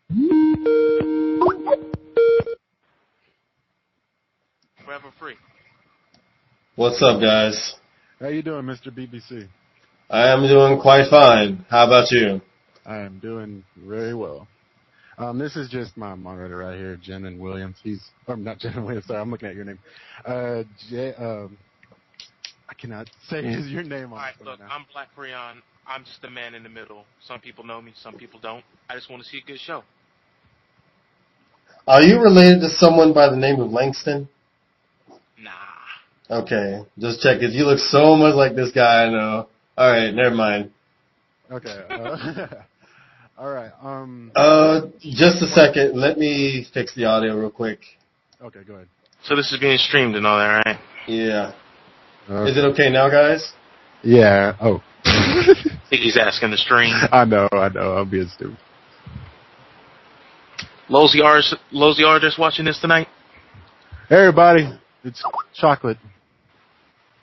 Forever free. What's up, guys? How you doing, Mr. BBC? I am doing quite fine. How about you? I am doing very well. This is just my moderator right here, Jen Williams. Not Jen Williams, sorry, I'm looking at your name. I cannot say your name. All right, look, I'm Black Freon. I'm just the man in the middle. Some people know me, some people don't. I just want to see a good show. Are you related to someone by the name of Langston? Nah. Okay, just check it. You look so much like this guy I know. All right, never mind. Okay. All right. Just a second. Let me fix the audio real quick. Okay, go ahead. So this is being streamed and all that, right? Yeah. Is it okay now, guys? Yeah. Oh. I think he's asking the stream. I know. I'm being stupid. Lozy artist watching this tonight? Hey, everybody. It's Chocolate.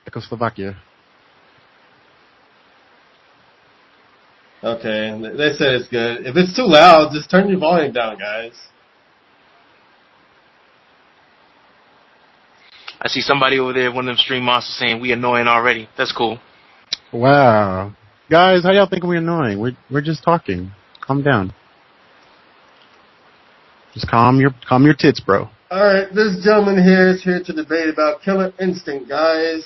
Eckoz, Slovakia. Okay, they said it's good. If it's too loud, just turn your volume down, guys. I see somebody over there, one of them stream monsters, saying we annoying already. That's cool. Wow. Guys, how y'all think we're annoying? We're just talking. Calm down. Just calm your tits, bro. Alright, this gentleman here is here to debate about Killer Instinct, guys.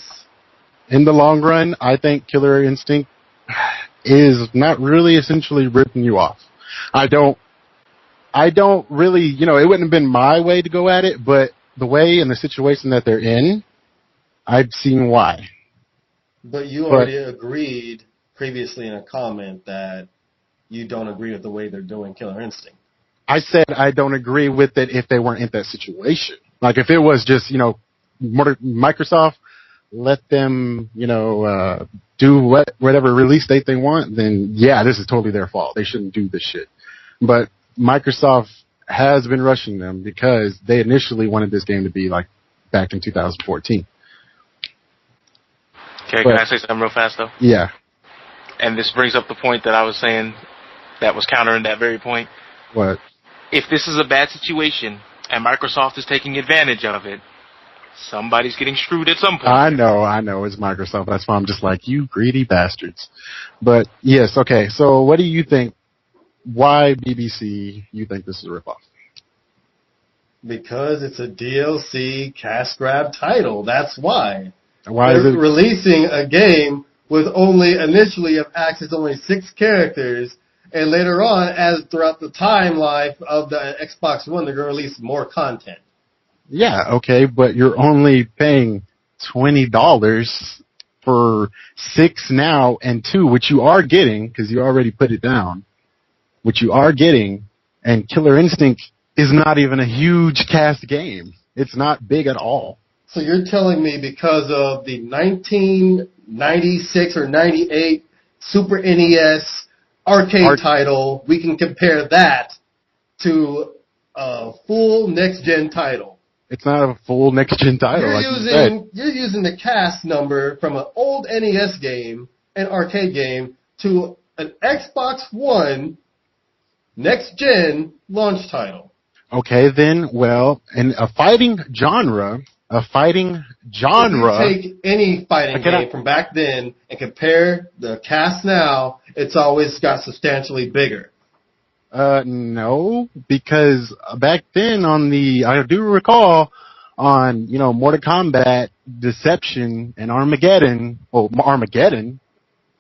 In the long run, I think Killer Instinct is not really essentially ripping you off. I don't really, it wouldn't have been my way to go at it, but the way and the situation that they're in, I've seen why. But you already agreed previously in a comment that you don't agree with the way they're doing Killer Instinct. I said I don't agree with it if they weren't in that situation. Like if it was just, Microsoft, let them, do whatever release date they want, then yeah, this is totally their fault. They shouldn't do this shit. But Microsoft has been rushing them because they initially wanted this game to be like back in 2014. Okay, can I say something real fast though? Yeah. And this brings up the point that I was saying that was countering that very point. What? If this is a bad situation and Microsoft is taking advantage of it, somebody's getting screwed at some point. I know, it's Microsoft. That's why I'm just like, you greedy bastards. But, yes, okay, so what do you think? Why, BBC, you think this is a ripoff? Because it's a DLC cash grab title. That's why. Why is it releasing a game with initially of access only 6 characters, and later on, as throughout the timeline of the Xbox One, they're going to release more content. Yeah, okay, but you're only paying $20 for 6 now and 2, which you are getting, because you already put it down, which you are getting, and Killer Instinct is not even a huge cast game. It's not big at all. So you're telling me because of the 1996 or 98 Super NES arcade title, we can compare that to a full next-gen title? It's not a full next-gen title. You're using the cast number from an old NES game, an arcade game, to an Xbox One next-gen launch title. Okay, then, well, in a fighting genre... If you take any fighting game from back then and compare the cast now, it's always got substantially bigger. No, because back then I do recall on, Mortal Kombat, Deception, and Armageddon,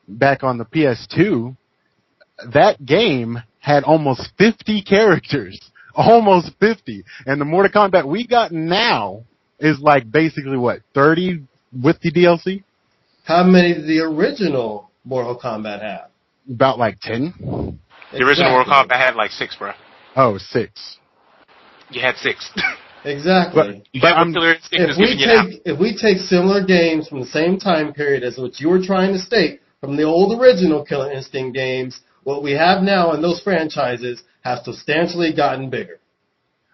back on the PS2, that game had almost 50 characters. Almost 50. And the Mortal Kombat we got now is like basically 30 with the DLC? How many did the original Mortal Kombat have? About 10. The original Mortal Kombat had 6, bro. Oh, 6. You had 6. Exactly. If we take similar games from the same time period as what you were trying to state from the old original Killer Instinct games, what we have now in those franchises have substantially gotten bigger.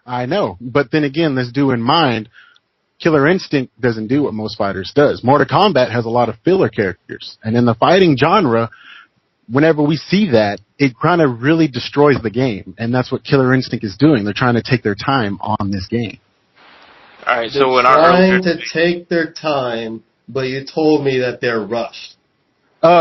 I know, but then again, let's do in mind, Killer Instinct doesn't do what most fighters does. Mortal Kombat has a lot of filler characters. And in the fighting genre, whenever we see that, it kind of really destroys the game, and that's what Killer Instinct is doing. They're trying to take their time on this game. All right, they're so trying to take their time, but you told me that they're rushed.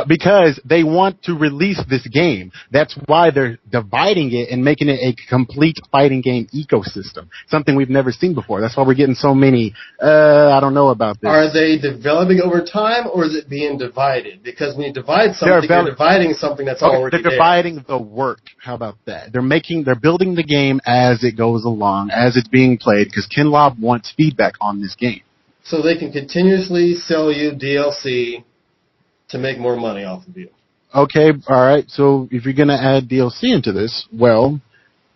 Because they want to release this game. That's why they're dividing it and making it a complete fighting game ecosystem. Something we've never seen before. That's why we're getting so many, I don't know about this. Are they developing over time, or is it being divided? Because when you divide something, you're dividing something that's already there. They're dividing the work. How about that? They're building the game as it goes along, as it's being played, because Ken Lobb wants feedback on this game. So they can continuously sell you DLC to make more money off of you. Okay, all right. So if you're going to add DLC into this, well,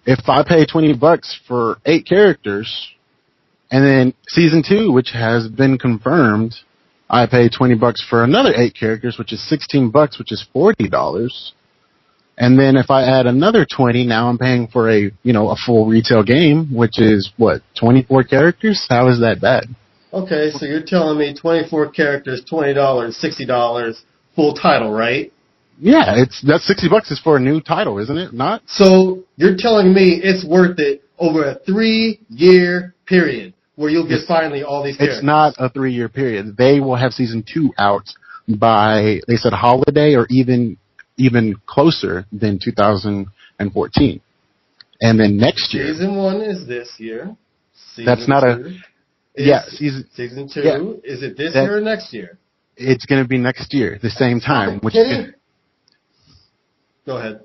if I pay $20 for 8 characters, and then Season 2, which has been confirmed, I pay $20 for another 8 characters, which is $16, which is $40. And then if I add another 20, now I'm paying for a full retail game, which is, 24 characters? How is that bad? Okay, so you're telling me 24 characters, $20, $60, full title, right? Yeah, that's $60 is for a new title, isn't it? Not? So you're telling me it's worth it over a 3-year period where you'll get finally all these characters. It's not a 3-year period. They will have Season 2 out by, they said, holiday or even closer than 2014. And then next year. Season 1 is this year. That's not a... Season 2, yeah, is it this year or next year? It's going to be next year, the same time. Go ahead.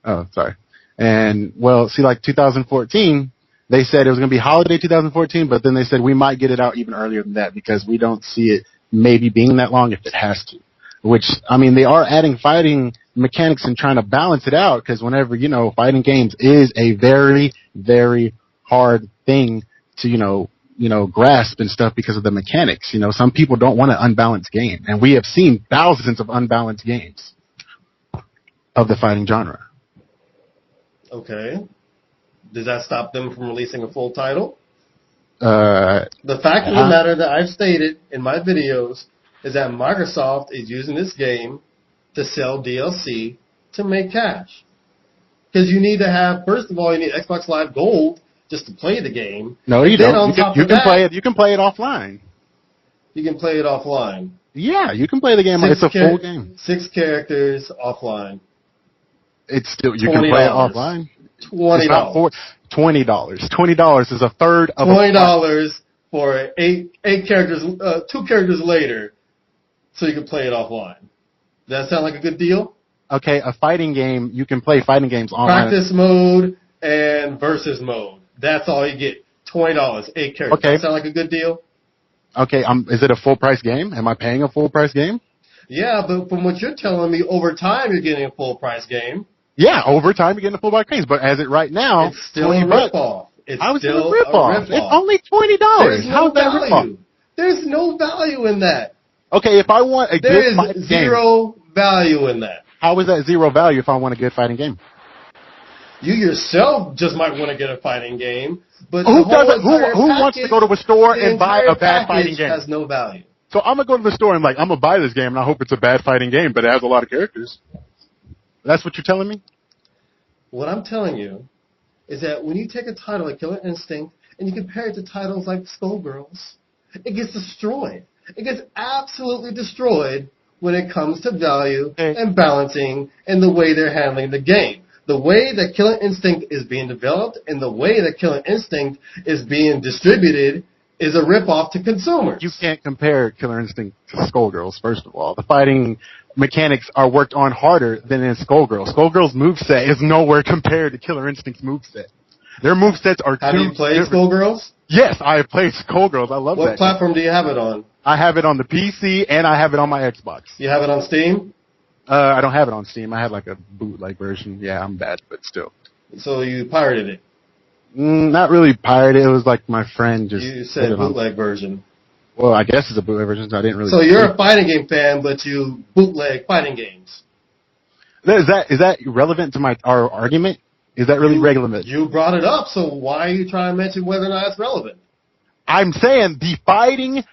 Oh, sorry. And, 2014, they said it was going to be holiday 2014, but then they said we might get it out even earlier than that because we don't see it maybe being that long if it has to. Which, they are adding fighting mechanics and trying to balance it out because whenever, fighting games is a very, very hard thing to, grasp and stuff because of the mechanics. Some people don't want an unbalanced game, and we have seen thousands of unbalanced games of the fighting genre. Okay. Does that stop them from releasing a full title? The fact of the matter that I've stated in my videos is that Microsoft is using this game to sell DLC to make cash. Because you need to have, first of all, you need Xbox Live Gold just to play the game. No, you don't. You can play it. You can play it offline. You can play it offline. Yeah, you can play the game. It's a full game. 6 characters offline. It's still you can play it offline. $20. $20 is a third of $20 for 8 characters, 2 characters later, so you can play it offline. Does that sound like a good deal? Okay, a fighting game. You can play fighting games online. Practice mode and versus mode. That's all you get. $20, 8 characters. Okay. Does that sound like a good deal? Okay, is it a full price game? Am I paying a full price game? Yeah, but from what you're telling me, over time you're getting a full price game. Yeah, over time you're getting a full price game. But as it right now, it's still a ripoff. It's still a ripoff. It's only $20. How's that a ripoff? There's no value in that. Okay, if I want a good fighting game. There is zero value in that. How is that zero value if I want a good fighting game? You yourself just might want to get a fighting game, but who wants to go to a store and buy a bad fighting game? Has no value. So I'm gonna go to the store and I'm gonna buy this game and I hope it's a bad fighting game, but it has a lot of characters. That's what you're telling me? What I'm telling you is that when you take a title like Killer Instinct and you compare it to titles like Skullgirls, it gets destroyed. It gets absolutely destroyed when it comes to value and balancing and the way they're handling the game. The way that Killer Instinct is being developed and the way that Killer Instinct is being distributed is a ripoff to consumers. You can't compare Killer Instinct to Skullgirls, first of all. The fighting mechanics are worked on harder than in Skullgirls. Skullgirls' moveset is nowhere compared to Killer Instinct's moveset. Their movesets are Have you played Skullgirls? Yes, I have played Skullgirls. I love that. What platform do you have it on? I have it on the PC and I have it on my Xbox. You have it on Steam? I don't have it on Steam. I had like a bootleg version. Yeah, I'm bad, but still. So you pirated it? Not really pirated. It was like my friend just... You said bootleg version. Well, I guess it's a bootleg version, so I didn't really... So you're a fighting game fan, but you bootleg fighting games. Is that relevant to our argument? Is that really relevant? You brought it up, so why are you trying to mention whether or not it's relevant? I'm saying the fighting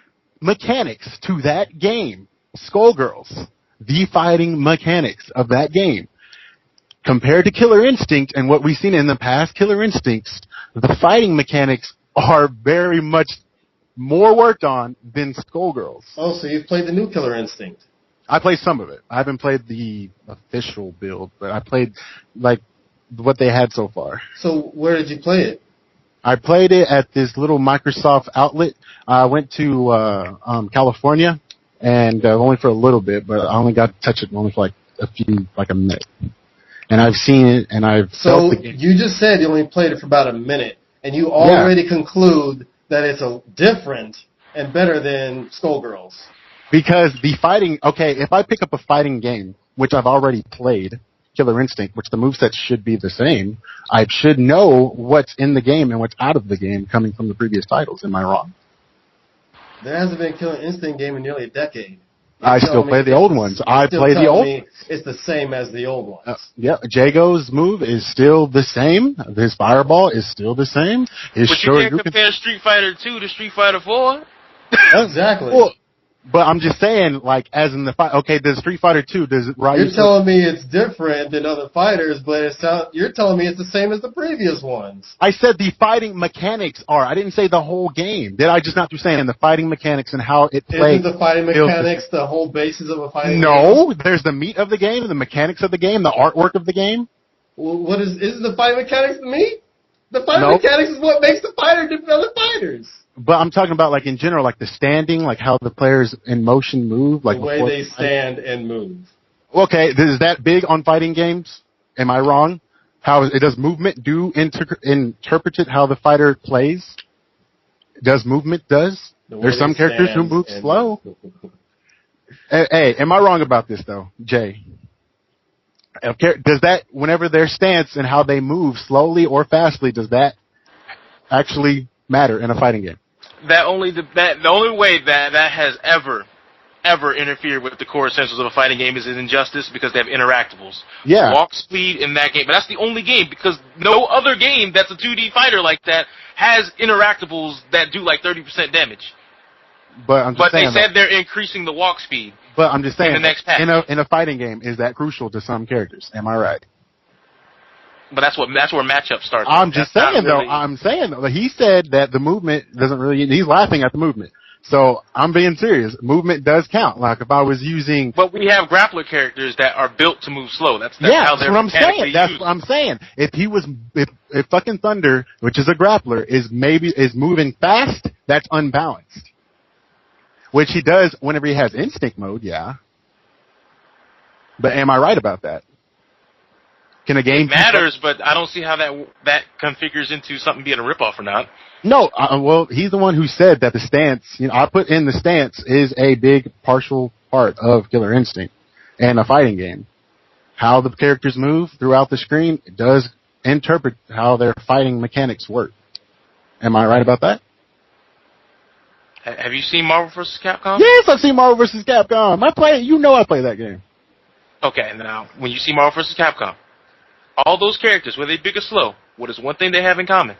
mechanics to that game, Skullgirls, the fighting mechanics of that game. Compared to Killer Instinct and what we've seen in the past Killer Instincts, the fighting mechanics are very much more worked on than Skullgirls. Oh, so you've played the new Killer Instinct. I played some of it. I haven't played the official build, but I played like what they had so far. So where did you play it? I played it at this little Microsoft outlet. I went to California, and only for a little bit, but I only got to touch it only for like a minute. And I've seen it, and I've felt the game. You just said you only played it for about a minute, and you already conclude that it's different and better than Skullgirls. Because the fighting, if I pick up a fighting game, which I've already played, Killer Instinct, which the movesets should be the same, I should know what's in the game and what's out of the game coming from the previous titles. Am I wrong? There hasn't been a Killer Instinct game in nearly a decade. I still play the old ones. I play the old ones. It's the same as the old ones. Jago's move is still the same. His fireball is still the same. But you can't compare Street Fighter 2 to Street Fighter 4. Exactly. Well, but I'm just saying, like, as in the fight. Okay, does Street Fighter 2 does it right? You're telling me it's different than other fighters, but you're telling me it's the same as the previous ones. I said the fighting mechanics are. I didn't say the whole game. Did I just not be saying the fighting mechanics and how it plays? Isn't the fighting mechanics the whole basis of a fighting game? No, there's the meat of the game, the mechanics of the game, the artwork of the game. Well, isn't the fighting mechanics the meat? The fighting mechanics is what makes the fighter different than other fighters. But I'm talking about, like, in general, like the standing, like how the players in motion move. Like the way they stand and move. Okay, is that big on fighting games? Am I wrong? Does movement interpret it how the fighter plays? There's some characters who move slow. Hey, am I wrong about this, though, Jay? Does that, whenever their stance and how they move slowly or fastly, does that actually matter in a fighting game? The only way that has ever interfered with the core essentials of a fighting game is in Injustice, because they have interactables. Yeah. Walk speed in that game. But that's the only game, because no other game that's a 2D fighter like that has interactables that do like 30% damage. But they said they're increasing the walk speed. But I'm just saying, in the next patch. In a fighting game, is that crucial to some characters? Am I right? But that's where matchups start. I'm saying though. He said that the movement doesn't really. He's laughing at the movement. So I'm being serious. Movement does count. Like if I was using. But we have grappler characters that are built to move slow. That's how they're what I'm saying. Used. That's what I'm saying. If fucking Thunder, which is a grappler, is moving fast, that's unbalanced. Which he does whenever he has instinct mode, yeah. But am I right about that? Can a game... It matters, but I don't see how that configures into something being a ripoff or not. No, well, he's the one who said that the stance, I put in the stance is a big partial part of Killer Instinct and a fighting game. How the characters move throughout the screen does interpret how their fighting mechanics work. Am I right about that? Have you seen Marvel vs. Capcom? Yes, I've seen Marvel vs. Capcom. I play that game. Okay, now, when you see Marvel vs. Capcom, all those characters, whether they big or slow, what is one thing they have in common?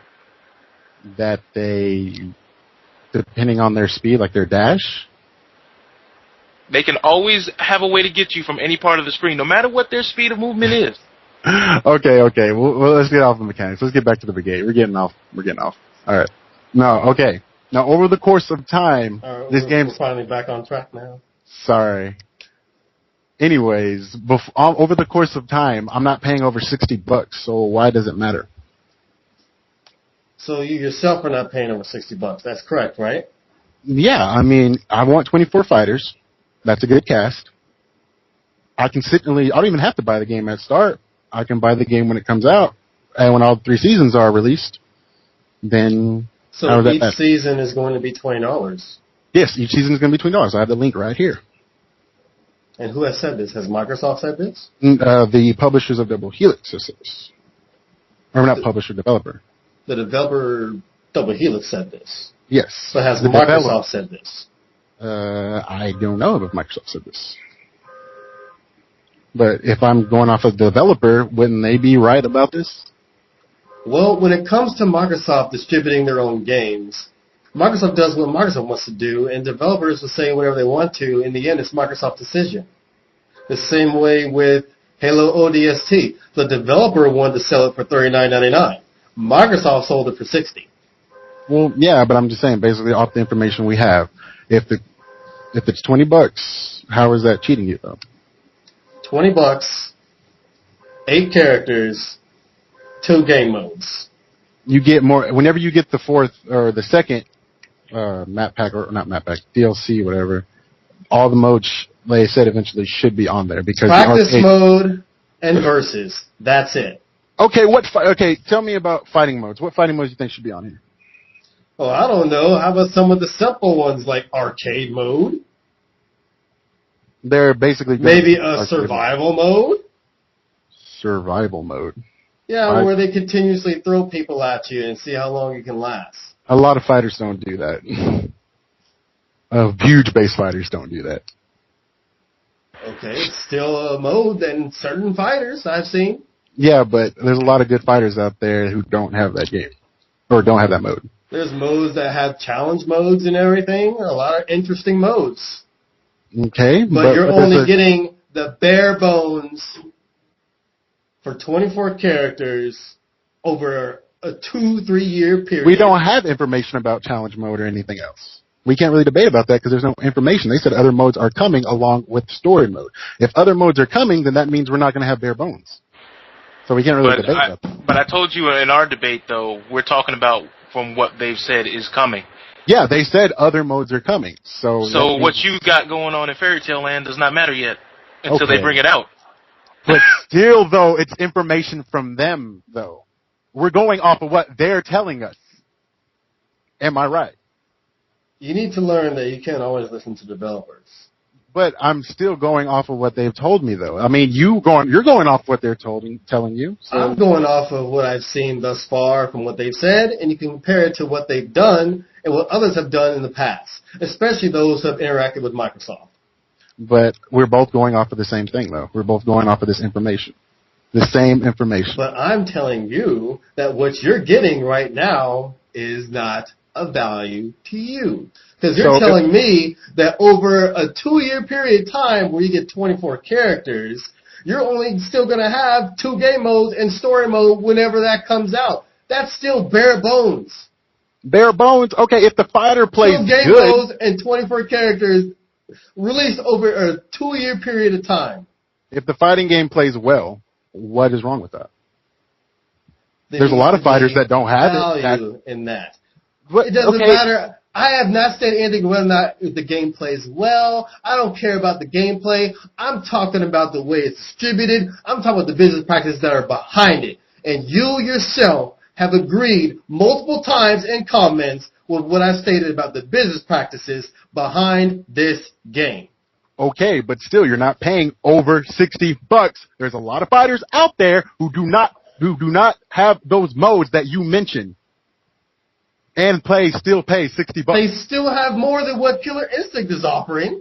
That they, depending on their speed, like their dash? They can always have a way to get you from any part of the screen, no matter what their speed of movement is. Okay. Well, let's get off the mechanics. Let's get back to the brigade. We're getting off. All right. No, okay. Now, over the course of time, this game's finally back on track now. Sorry. Anyways, over the course of time, I'm not paying over $60, so why does it matter? So you yourself are not paying over $60. That's correct, right? Yeah, I mean, I want 24 fighters. That's a good cast. I don't even have to buy the game at start. I can buy the game when it comes out, and when all 3 seasons are released, then... So each season is going to be $20? Yes, each season is going to be $20. I have the link right here. And who has said this? Has Microsoft said this? The publishers of Double Helix has said this. Or not publisher, developer. The developer Double Helix said this? Yes. So has Microsoft said this? I don't know if Microsoft said this. But if I'm going off of the developer, wouldn't they be right about this? Well, when it comes to Microsoft distributing their own games, Microsoft does what Microsoft wants to do, and developers will say whatever they want to. In the end, it's Microsoft's decision. The same way with Halo ODST. The developer wanted to sell it for $39.99. Microsoft sold it for $60. Well, yeah, but I'm just saying, basically, off the information we have, if it's $20, how is that cheating you though? $20, 8 characters, 2 game modes. You get more whenever you get the fourth or the second map pack, or not map pack, DLC, whatever. All the modes, like I said, eventually should be on there because practice mode and versus. That's it. Okay, tell me about fighting modes. What fighting modes do you think should be on here? Oh, I don't know. How about some of the simple ones like arcade mode? They're basically maybe a survival mode. Survival mode. Yeah, where they continuously throw people at you and see how long you can last. A lot of fighters don't do that. Huge base fighters don't do that. Okay, it's still a mode in certain fighters I've seen. Yeah, but there's a lot of good fighters out there who don't have that game. Or don't have that mode. There's modes that have challenge modes and everything. A lot of interesting modes. Okay. But you're only getting the bare bones for 24 characters over a 2-3 year period. We don't have information about challenge mode or anything else. We can't really debate about that because there's no information. They said other modes are coming along with story mode. If other modes are coming, then that means we're not going to have bare bones. So we can't really debate about that. But I told you in our debate, though, we're talking about from what they've said is coming. Yeah, they said other modes are coming. So what you got going on in Fairy Tale Land does not matter yet until they bring it out. But still, though, it's information from them, though. We're going off of what they're telling us. Am I right? You need to learn that you can't always listen to developers. But I'm still going off of what they've told me, though. I mean, you're going off what they're telling you. So. I'm going off of what I've seen thus far from what they've said, and you can compare it to what they've done and what others have done in the past, especially those who have interacted with Microsoft. But we're both going off of the same thing, though. We're both going off of this information. The same information. But I'm telling you that what you're getting right now is not of value to you. Because you're telling me that over a 2-year period of time where you get 24 characters, you're only still going to have 2 game modes and story mode whenever that comes out. That's still bare bones. Bare bones? Okay, if the fighter plays 2 game modes and 24 characters released over a 2-year period of time. If the fighting game plays well, what is wrong with that? There's a lot of fighters that don't have value in that. It doesn't matter. I have not said anything whether or not the game plays well. I don't care about the gameplay. I'm talking about the way it's distributed. I'm talking about the business practices that are behind it. And you yourself have agreed multiple times in comments with what I stated about the business practices behind this game. Okay, but still, you're not paying over $60. There's a lot of fighters out there who do not have those modes that you mentioned. And still pay $60. They still have more than what Killer Instinct is offering.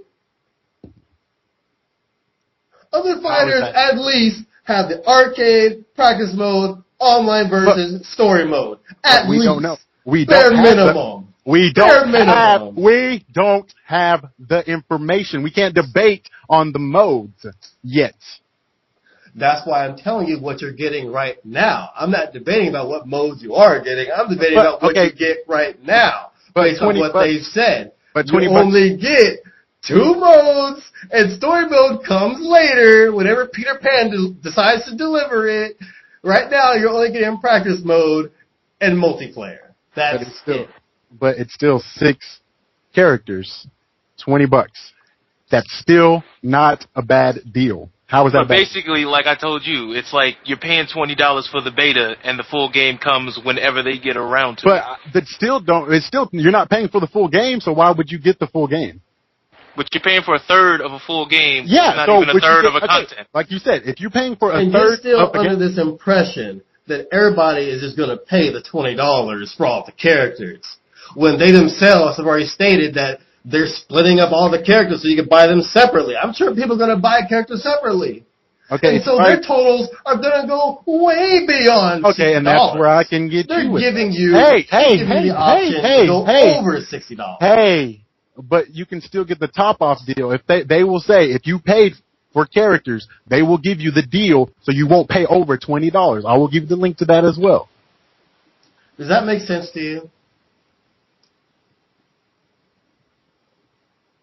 Other fighters at least have the arcade, practice mode, online versus story mode. At least. We don't know. We bare don't minimum. We don't have the information. We can't debate on the modes yet. That's why I'm telling you what you're getting right now. I'm not debating about what modes you are getting. I'm debating about what you get right now based on what they've said. But you only get 2 modes, and story mode comes later whenever Peter Pan decides to deliver it. Right now, you're only getting practice mode and multiplayer. That's it. But it's still 6 characters, $20. That's still not a bad deal. How is that? But basically, like I told you, it's like you're paying $20 for the beta, and the full game comes whenever they get around to it. But you're not paying for the full game, so why would you get the full game? But you're paying for a third of a full game, not even a third of a content. Like you said, if you're paying for a and third, you're still under this impression that everybody is just going to pay the $20 for all the characters, when they themselves have already stated that they're splitting up all the characters so you can buy them separately. I'm sure people are going to buy characters separately. Okay, and so their totals are going to go way beyond $60. Okay, and that's where I can get they're you with giving that. you the option to go over $60. Hey, but you can still get the top off deal. If they will say if you paid for characters, they will give you the deal so you won't pay over $20. I will give you the link to that as well. Does that make sense to you?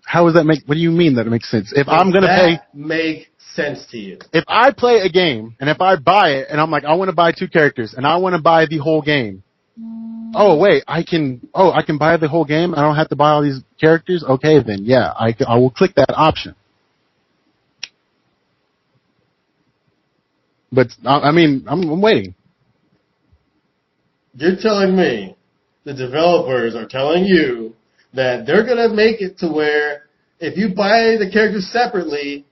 How does that make? What do you mean that it makes sense? If I'm going to pay, make sense to you? If I play a game and if I buy it and I'm like, I want to buy 2 characters and I want to buy the whole game. Oh wait, I can buy the whole game. I don't have to buy all these characters. Okay, then yeah, I will click that option. But I mean, I'm waiting. You're telling me the developers are telling you that they're going to make it to where if you buy the characters separately,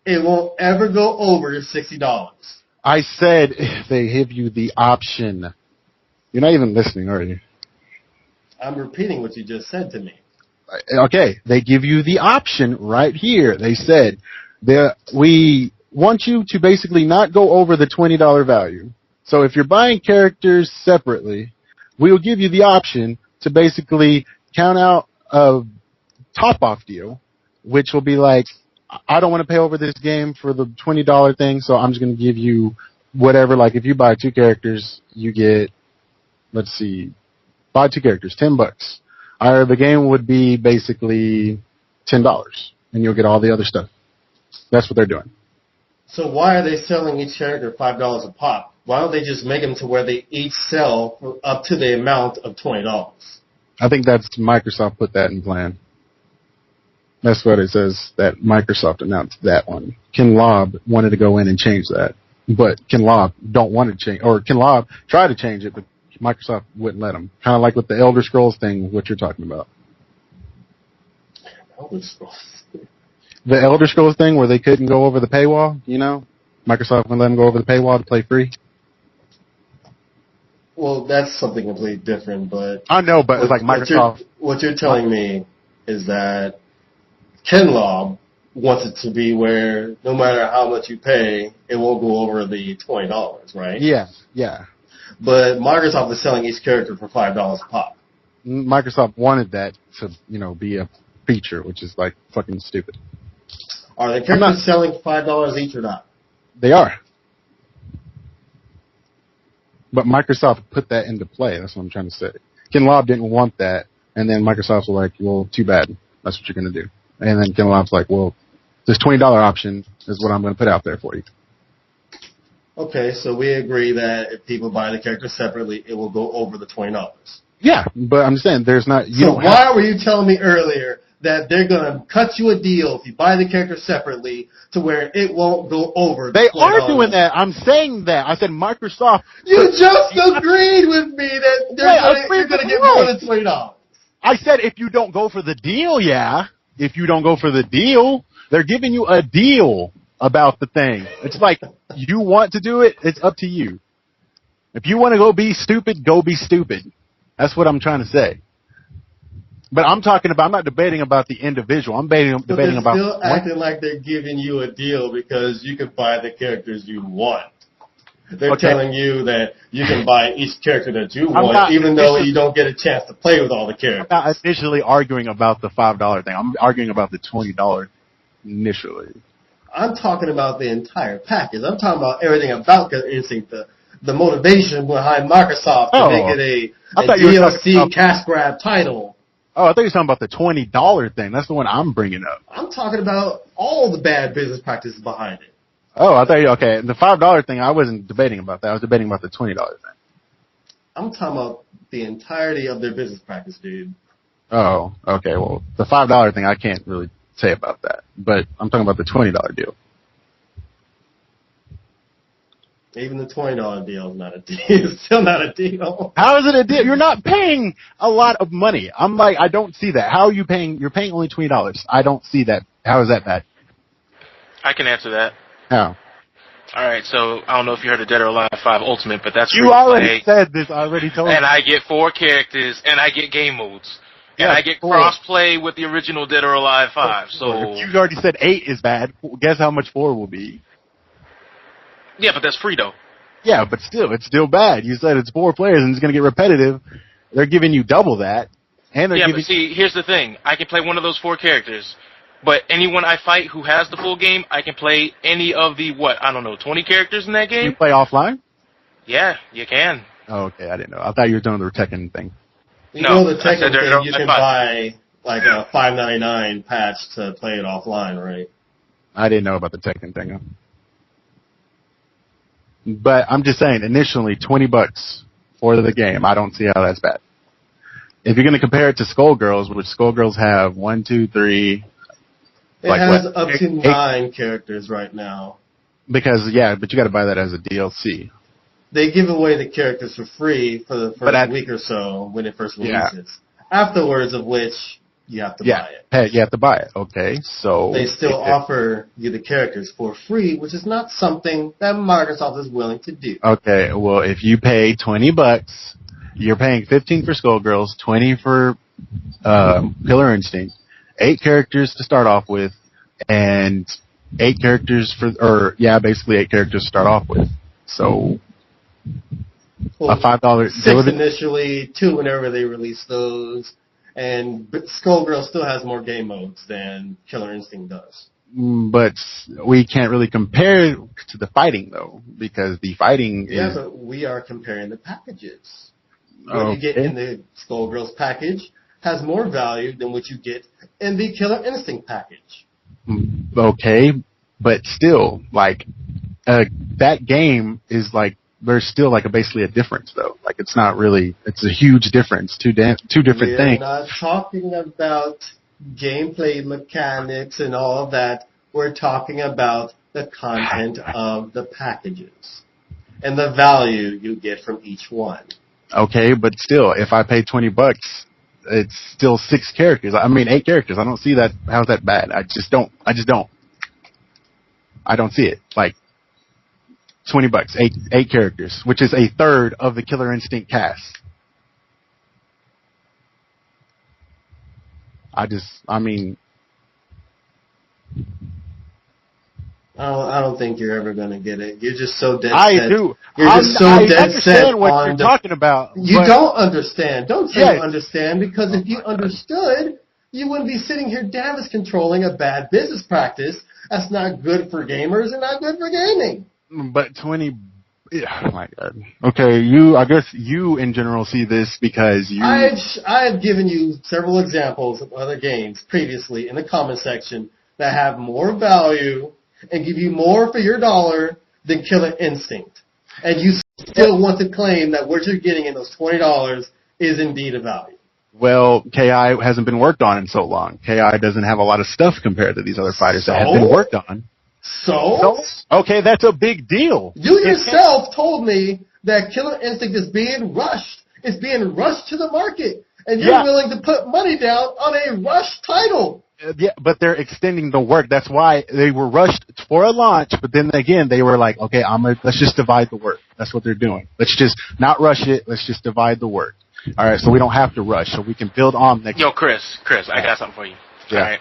it won't ever go over $60. I said if they give you the option. You're not even listening, are you? I'm repeating what you just said to me. Okay, they give you the option right here. They said, we want you to basically not go over the $20 value. So if you're buying characters separately, we'll give you the option to basically count out a top-off deal, which will be like, I don't want to pay over this game for the $20 thing, so I'm just going to give you whatever. Like if you buy 2 characters, you get, let's see, buy 2 characters, $10. The game would be basically $10, and you'll get all the other stuff. That's what they're doing. So why are they selling each character $5 a pop? Why don't they just make them to where they each sell for up to the amount of $20? I think that's Microsoft put that in plan. That's what it says, that Microsoft announced that one. Ken Lobb wanted to go in and change that, but Ken Lobb don't want to change, or Ken Lobb tried to change it, but Microsoft wouldn't let him. Kind of like with the Elder Scrolls thing, what you're talking about. Elder Scrolls. The Elder Scrolls thing where they couldn't go over the paywall, you know? Microsoft wouldn't let them go over the paywall to play free. Well, that's something completely different, but... I know, but it's like Microsoft... What you're telling me is that Ken Lobb wants it to be where no matter how much you pay, it won't go over the $20, right? Yeah, yeah. But Microsoft is selling each character for $5 a pop. Microsoft wanted that to, be a feature, which is like fucking stupid. Are the characters selling $5 each or not? They are. But Microsoft put that into play. That's what I'm trying to say. Ken Lobb didn't want that, and then Microsoft was like, well, too bad. That's what you're going to do. And then Ken Lobb's like, well, this $20 option is what I'm going to put out there for you. Okay, so we agree that if people buy the characters separately, it will go over the $20. Yeah, but I'm saying there's not... So why were you telling me earlier that they're going to cut you a deal if you buy the character separately to where it won't go over the $20? They are doing that. I'm saying that. I said Microsoft... You just agreed with me that you're going to get more than $20. I said if you don't go for the deal, yeah. If you don't go for the deal, they're giving you a deal about the thing. It's like, you want to do it, it's up to you. If you want to go be stupid, go be stupid. That's what I'm trying to say. But I'm not debating about the individual. I'm debating about... They're still acting like they're giving you a deal because you can buy the characters you want. They're telling you that you can buy each character that you want, even though you don't get a chance to play with all the characters. I'm not initially arguing about the $5 thing. I'm arguing about the $20 initially. I'm talking about the entire package. I'm talking about everything about Killer Instinct, the motivation behind Microsoft to make it a DLC cash grab title. Oh, I thought you were talking about the $20 thing. That's the one I'm bringing up. I'm talking about all the bad business practices behind it. Oh, I thought okay. The $5 thing, I wasn't debating about that. I was debating about the $20 thing. I'm talking about the entirety of their business practice, dude. Oh, okay. Well, the $5 thing, I can't really say about that. But I'm talking about the $20 deal. Even the $20 deal is not a deal. It's still not a deal. How is it a deal? You're not paying a lot of money. I'm like, I don't see that. How are you paying? You're paying only $20. I don't see that. How is that bad? I can answer that. How? Alright, so I don't know if you heard of Dead or Alive 5 Ultimate, but that's free You to already play. said this. I already told you. And I get 4 characters, and I get game modes. And I get cross-play with the original Dead or Alive 5, so... If you already said 8 is bad, guess how much 4 will be? Yeah, but that's free, though. Yeah, but still, it's still bad. You said it's 4 players, and it's going to get repetitive. They're giving you double that. And they're but see, here's the thing. I can play one of those 4 characters. But anyone I fight who has the full game, I can play any of the 20 characters in that game. You play offline? Yeah, you can. Oh, okay, I didn't know. I thought you were doing the Tekken thing. You know the Tekken thing, you can buy like a $5.99 patch to play it offline, right? I didn't know about the Tekken thing. But I'm just saying, initially, $20 for the game. I don't see how that's bad. If you're going to compare it to Skullgirls, which Skullgirls have 1, 2, 3... It has up to 9 characters right now. But you got to buy that as a DLC. They give away the characters for free for the first week or so when it first releases. Afterwards of which, you have to buy it. You have to buy it. Okay, so... They still offer you the characters for free, which is not something that Microsoft is willing to do. Okay, well, if you pay $20, you're paying $15 for Skullgirls, $20 for Killer Instinct, 8 characters to start off with, and 8 characters basically 8 characters to start off with. So, a $5... 6 initially, 2 whenever they release those, and Skullgirl still has more game modes than Killer Instinct does. But we can't really compare to the fighting, though, because the fighting is... Yeah, but we are comparing the packages. What you get in the Skullgirls package has more value than what you get in the Killer Instinct package. Okay, but still, that game is there's still basically a difference though. It's not really, it's a huge difference. Two different things. We're not talking about gameplay mechanics and all of that. We're talking about the content of the packages and the value you get from each one. Okay, but still, if I pay $20, it's still 6 characters. 8 characters. I don't see that. How's that bad? I just don't. I don't see it. $20, 8 characters, which is a third of the Killer Instinct cast. I don't think you're ever going to get it. You're just so dead set. I do. You're just so dead set understand what you're talking about. You don't understand. Don't say you understand, because if you understood, you wouldn't be sitting here damage controlling a bad business practice that's not good for gamers and not good for gaming. But 20... Oh my God. Okay, I guess you in general see this because you... I've given you several examples of other games previously in the comment section that have more value and give you more for your dollar than Killer Instinct. And you still want to claim that what you're getting in those $20 is indeed a value. Well, KI hasn't been worked on in so long. KI doesn't have a lot of stuff compared to these other fighters that have been worked on. So? Okay, that's a big deal. You yourself told me that Killer Instinct is being rushed. It's being rushed to the market. And you're willing to put money down on a rushed title. Yeah, but they're extending the work. That's why they were rushed for a launch, but then again, they were like, okay, let's just divide the work. That's what they're doing. Let's just not rush it. Let's just divide the work. All right, so we don't have to rush, so we can build on next. Yo, Chris, I got something for you. Yeah. All right.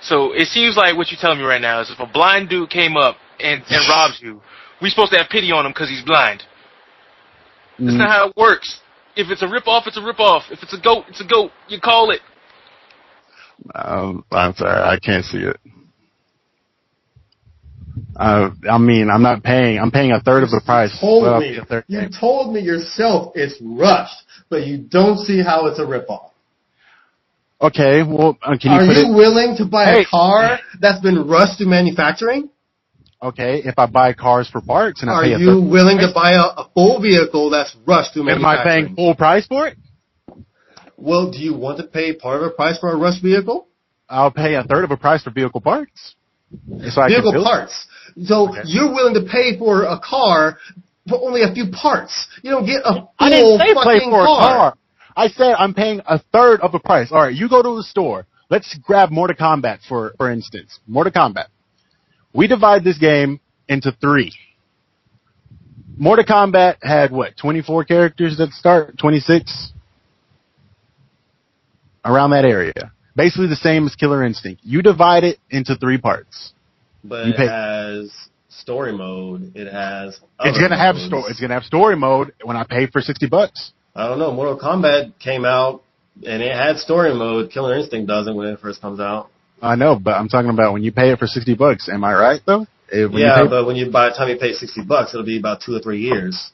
So it seems like what you're telling me right now is if a blind dude came up and robs you, we're supposed to have pity on him because he's blind. That's not how it works. If it's a ripoff, it's a ripoff. If it's a goat, it's a goat. You call it. I'm sorry, I can't see it. I'm not paying. I'm paying a third of the price. You told me yourself it's rushed, but you don't see how it's a ripoff. Okay, well, Are you willing to buy a car that's been rushed to manufacturing? Okay, if I buy cars for parts and I pay a third. Are you willing to buy a full vehicle that's rushed to manufacturing? Am I paying full price for it? Well, do you want to pay part of a price for a rushed vehicle? I'll pay a third of a price for vehicle parts. So vehicle parts. So you're willing to pay for a car for only a few parts. You don't get a full I didn't say fucking pay for car. A car. I said I'm paying a third of the price. All right, you go to the store. Let's grab Mortal Kombat, for instance. Mortal Kombat. We divide this game into 3. Mortal Kombat had, 24 characters at the start? 26? Around that area. Basically the same as Killer Instinct. You divide it into 3 parts. But it has story mode. It has It's going to have story mode when I pay for $60. I don't know. Mortal Kombat came out and it had story mode. Killer Instinct doesn't when it first comes out. I know, but I'm talking about when you pay it for $60. Am I right though? But by the time you pay $60, it'll be about 2 or 3 years.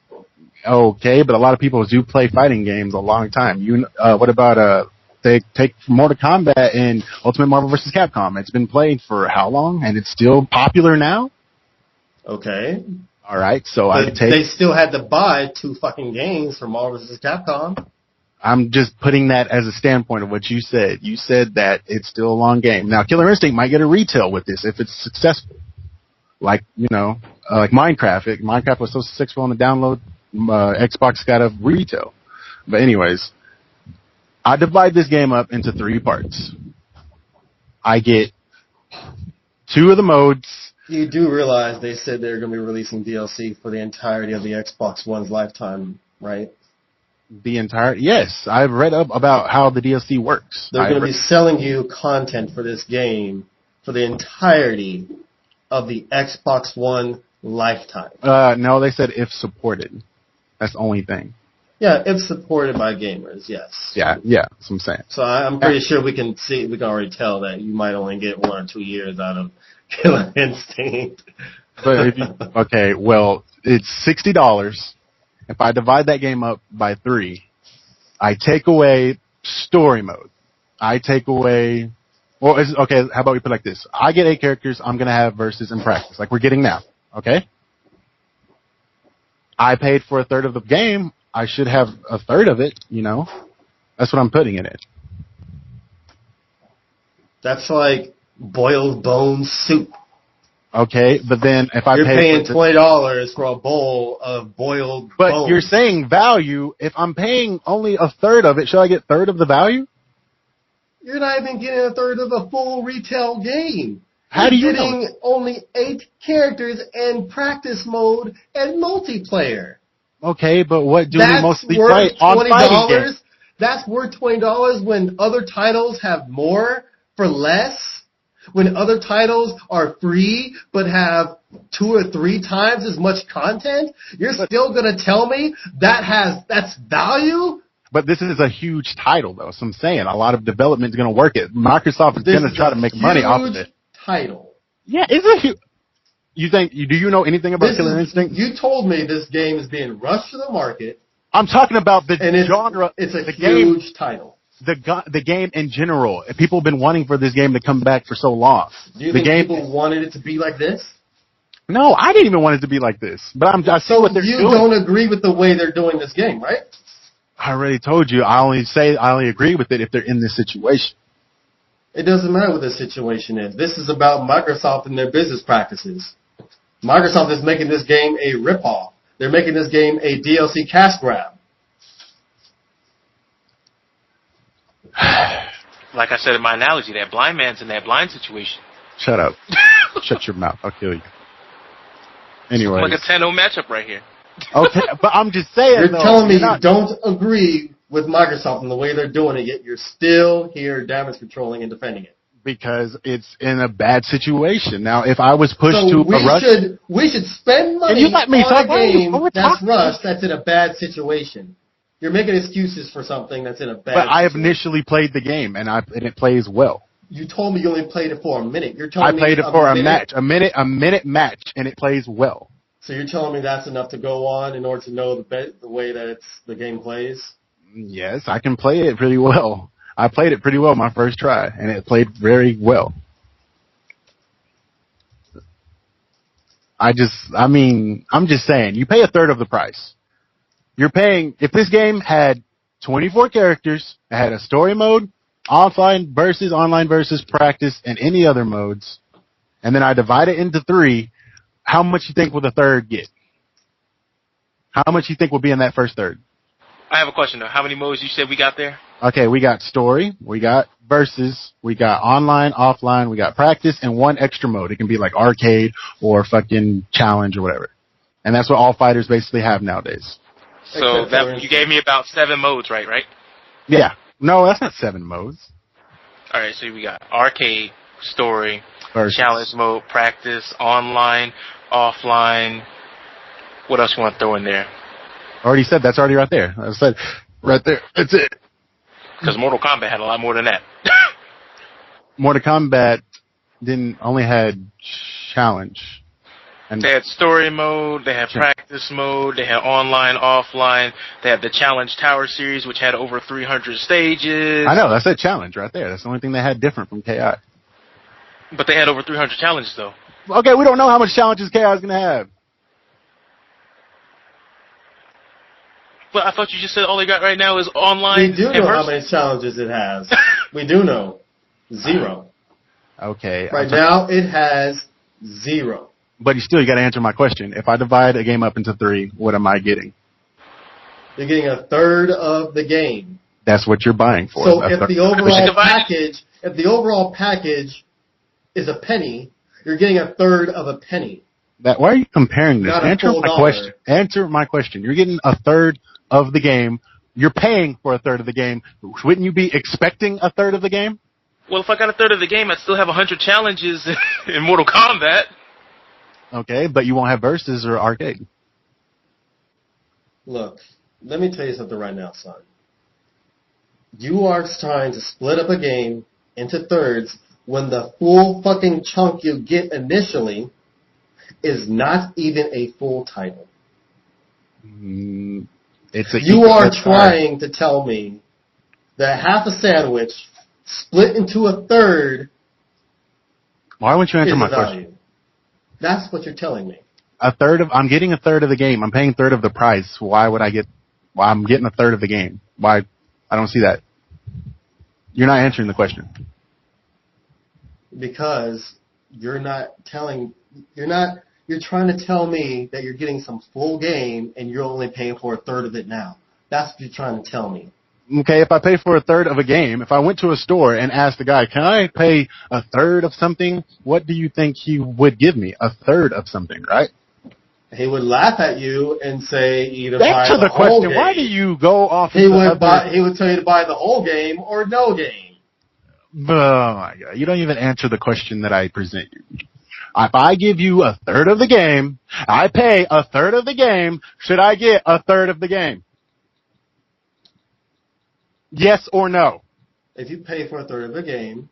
Okay, but a lot of people do play fighting games a long time. What about they take Mortal Kombat and Ultimate Marvel vs. Capcom? It's been played for how long, and it's still popular now? Okay. All right, so they still had to buy 2 fucking games for Marvel vs. Capcom. I'm just putting that as a standpoint of what you said. You said that it's still a long game. Now, Killer Instinct might get a retail with this if it's successful. Like, like Minecraft. Minecraft was so successful on the download, Xbox got a retail. But anyways, I divide this game up into 3 parts. I get 2 of the modes. You do realize they said they're going to be releasing DLC for the entirety of the Xbox One's lifetime, right? Yes, I've read up about how the DLC works. They're going to be selling you content for this game for the entirety of the Xbox One lifetime. No, they said if supported. That's the only thing. Yeah, if supported by gamers, yes. Yeah, that's what I'm saying. So I'm pretty sure we can already tell that you might only get 1 or 2 years out of Killer Instinct. But it's $60. If I divide that game up by 3, I take away story mode. I take away... how about we put it like this? I get 8 characters. I'm going to have versus and practice, like we're getting now. Okay? I paid for a third of the game. I should have a third of it, That's what I'm putting in it. That's like boiled bone soup. Okay, but then if you're paying $20 for a bowl of boiled bones. But you're saying value. If I'm paying only a third of it, should I get third of the value? You're not even getting a third of a full retail game. How do you know? You're getting only 8 characters and practice mode and multiplayer. Okay, but what do we mostly play on fighting games? That's worth $20 when other titles have more for less? When other titles are free but have 2 or 3 times as much content? You're still going to tell me that's value? But this is a huge title, though. So I'm saying a lot of development is going to work it. Microsoft is going to try to make money off of it. Title. Yeah, it's a huge. Do you know anything about Killer Instinct? You told me this game is being rushed to the market. I'm talking about the genre. It's a huge title. The game in general. People have been wanting for this game to come back for so long. Do you think people wanted it to be like this? No, I didn't even want it to be like this. But I see what they're doing. You don't agree with the way they're doing this game, right? I already told you. I only agree with it if they're in this situation. It doesn't matter what the situation is. This is about Microsoft and their business practices. Microsoft is making this game a ripoff. They're making this game a DLC cash grab. Like I said in my analogy, that blind man's in that blind situation. Shut up. Shut your mouth. I'll kill you. Anyway. Like a 10-0 matchup right here. Okay, but I'm just saying, You're telling me you don't agree with Microsoft and the way they're doing it, yet you're still here damage controlling and defending it. Because it's in a bad situation. Now, if I was pushed to a rush... we should spend money on a game that's rushed that's in a bad situation. You're making excuses for something that's in a bad situation. But I have initially played the game, and it plays well. You told me you only played it for a minute. You're telling me I played it for a match, a minute match, and it plays well. So you're telling me that's enough to go on in order to know the way that the game plays? Yes, I can play it pretty well. I played it pretty well my first try, and it played very well. I'm just saying, you pay a third of the price. You're paying, if this game had 24 characters, it had a story mode, offline versus, online versus, practice, and any other modes, and then I divide it into 3, how much you think will the third get? How much you think will be in that first third? I have a question, though. How many modes you said we got there? Okay, we got story, we got versus, we got online, offline, we got practice, and 1 extra mode. It can be like arcade or fucking challenge or whatever. And that's what all fighters basically have nowadays. So you gave me about 7 modes, right? Yeah. No, that's not 7 modes. All right, so we got arcade, story, versus. Challenge mode, practice, online, offline. What else you want to throw in there? Already said that's already right there. I said right there. That's it. Because Mortal Kombat had a lot more than that. Mortal Kombat only had challenge. And they had story mode, they had practice mode, they had online, offline, they had the Challenge Tower series, which had over 300 stages. I know, that's a challenge right there. That's the only thing they had different from KI. But they had over 300 challenges, though. Okay, we don't know how much challenges KI is going to have. But I thought you just said all they got right now is online. We do know how many challenges it has. We do know. 0. Okay. Right now, it has 0. But you got to answer my question. If I divide a game up into 3, what am I getting? You're getting a third of the game. That's what you're buying for. So if the overall package is a penny, you're getting a third of a penny. Why are you comparing this? Answer my question. Answer my question. You're getting a third of the game. You're paying for a third of the game. Wouldn't you be expecting a third of the game? Well, if I got a third of the game, I'd still have 100 challenges in Mortal Kombat. Okay, but you won't have versus or arcade. Look, let me tell you something right now, son. You are trying to split up a game into thirds when the full fucking chunk you get initially is not even a full title. You are trying to tell me that half a sandwich split into a third. Why wouldn't you answer my question? That's what you're telling me. I'm getting a third of the game. I'm paying a third of the price. Why would I get? Why I'm getting a third of the game? Why? I don't see that. You're not answering the question. Because you're trying to tell me that you're getting some full game and you're only paying for a third of it now. That's what you're trying to tell me. Okay, if I pay for a third of a game, if I went to a store and asked the guy, can I pay a third of something? What do you think he would give me? A third of something, right? He would laugh at you and say either buy the whole game. Why do you go off? He would tell you to buy the whole game or no game. Oh my God! You don't even answer the question that I present you. If I give you a third of the game, I pay a third of the game. Should I get a third of the game? Yes or no? If you pay for a third of the game,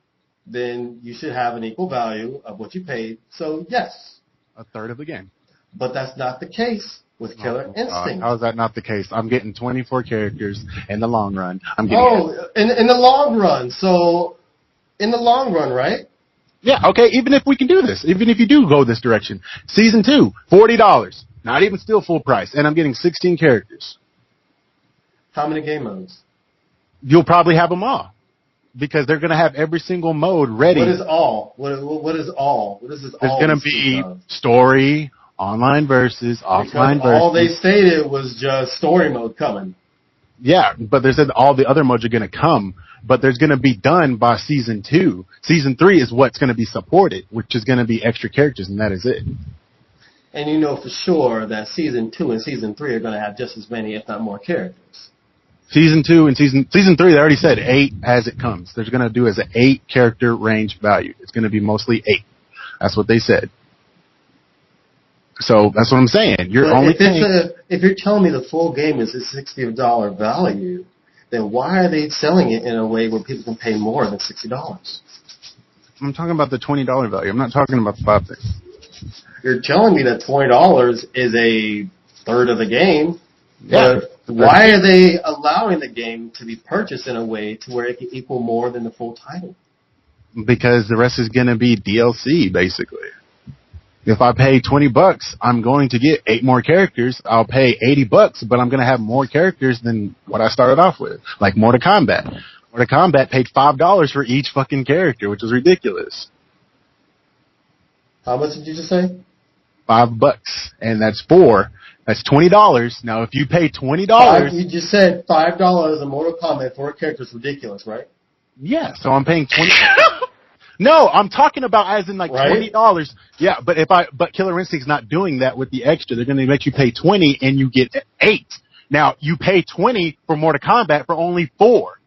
then you should have an equal value of what you paid. So yes, a third of the game. But that's not the case with Killer Instinct. How is that not the case? I'm getting 24 characters in the long run. In the long run. So, in the long run, right? Yeah, okay, even if we can do this, even if you do go this direction. Season 2, $40. Not even still full price. And I'm getting 16 characters. How many game modes? You'll probably have them all. Because they're going to have every single mode ready. What is all? What is all? What is this all? There's going to be story, online versus, offline versus. All they stated was just story mode coming. Yeah, but they said all the other modes are going to come, but there's going to be done by Season 2. Season 3 is what's going to be supported, which is going to be extra characters, and that is it. And you know for sure that Season 2 and Season 3 are going to have just as many, if not more, characters. Season 2 and Season 3, they already said 8 as it comes. They're going to do as an 8 character range value. It's going to be mostly 8. That's what they said. So that's what I'm saying. If you're telling me the full game is a $60 value, then why are they selling it in a way where people can pay more than $60? I'm talking about the $20 value. I'm not talking about the 5 things. You're telling me that $20 is a third of the game. Yeah. But why are they allowing the game to be purchased in a way to where it can equal more than the full title? Because the rest is going to be DLC, basically. If I pay $20, I'm going to get 8 more characters. I'll pay $80, but I'm going to have more characters than what I started off with. Like Mortal Kombat. Mortal Kombat paid $5 for each fucking character, which is ridiculous. How much did you just say? $5, and that's 4. That's $20. Now, if you pay $20, you just said $5 in Mortal Kombat for a character is ridiculous, right? Yeah, so I'm paying $20. No, I'm talking about as in like $20. Yeah, but Killer Instinct's not doing that with the extra. They're going to make you pay $20 and you get 8. Now, you pay $20 for Mortal Kombat for only 4.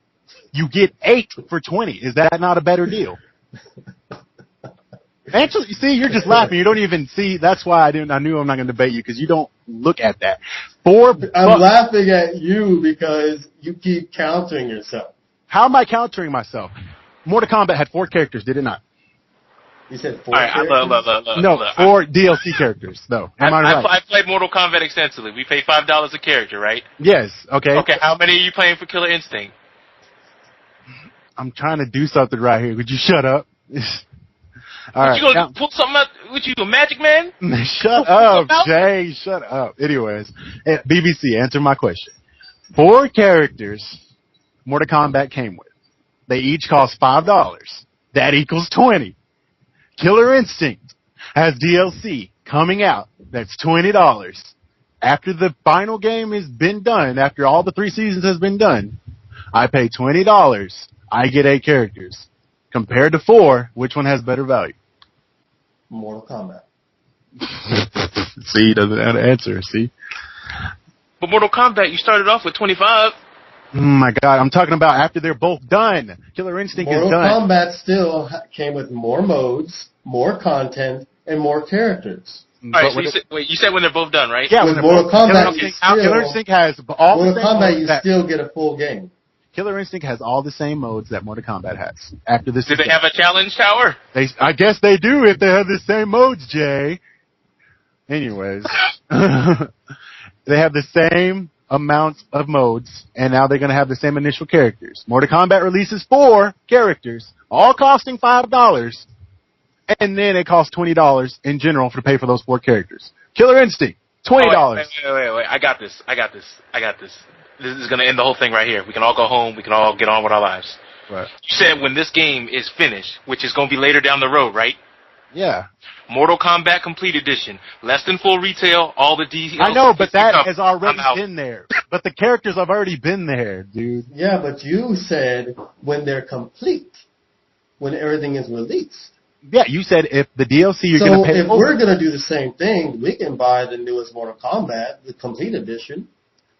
You get 8 for $20. Is that not a better deal? Actually, see, you're just laughing. You don't even see. That's why I knew I'm not going to debate you because you don't look at that. I'm laughing at you because you keep countering yourself. How am I countering myself? Mortal Kombat had 4 characters, did it not? You said 4 characters? No, 4 DLC characters, though. Am I right? I played Mortal Kombat extensively. We pay $5 a character, right? Yes, okay. Okay, how many are you playing for Killer Instinct? I'm trying to do something right here. Would you shut up? All right. You gonna pull something out? What you, a magic man? Shut up, Jay. Shut up. Anyways, BBC, answer my question. 4 characters Mortal Kombat came with. They each cost $5. That equals 20. Killer Instinct has DLC coming out. That's $20. After the final game has been done, after all the 3 seasons has been done, I pay $20. I get 8 characters. Compared to 4, which one has better value? Mortal Kombat. See, he doesn't have an answer, see? But Mortal Kombat, you started off with 25. Oh my God, I'm talking about after they're both done. Killer Instinct is done. Mortal Kombat still came with more modes, more content, and more characters. All right, so you said when they're both done, right? Yeah, with Mortal Kombat, Killer Instinct has all the same Kombat, you still get a full game. Killer Instinct has all the same modes that Mortal Kombat has. After this, do they have a challenge tower? I guess they do if they have the same modes, Jay. Anyways, they have the same amount of modes, and now they're going to have the same initial characters. Mortal Kombat releases 4 characters, all costing $5, and then it costs $20 in general to pay for those 4 characters. Killer Instinct, $20. Wait. I got this. This is going to end the whole thing right here. We can all go home. We can all get on with our lives. Right. You said when this game is finished, which is going to be later down the road, right? Yeah. Mortal Kombat Complete Edition. Less than full retail, all the DLC. I know, but that has already been there. But the characters have already been there, dude. Yeah, but you said when they're complete, when everything is released. Yeah, you said if the DLC you're going to pay if we're going to do the same thing, we can buy the newest Mortal Kombat, the Complete Edition,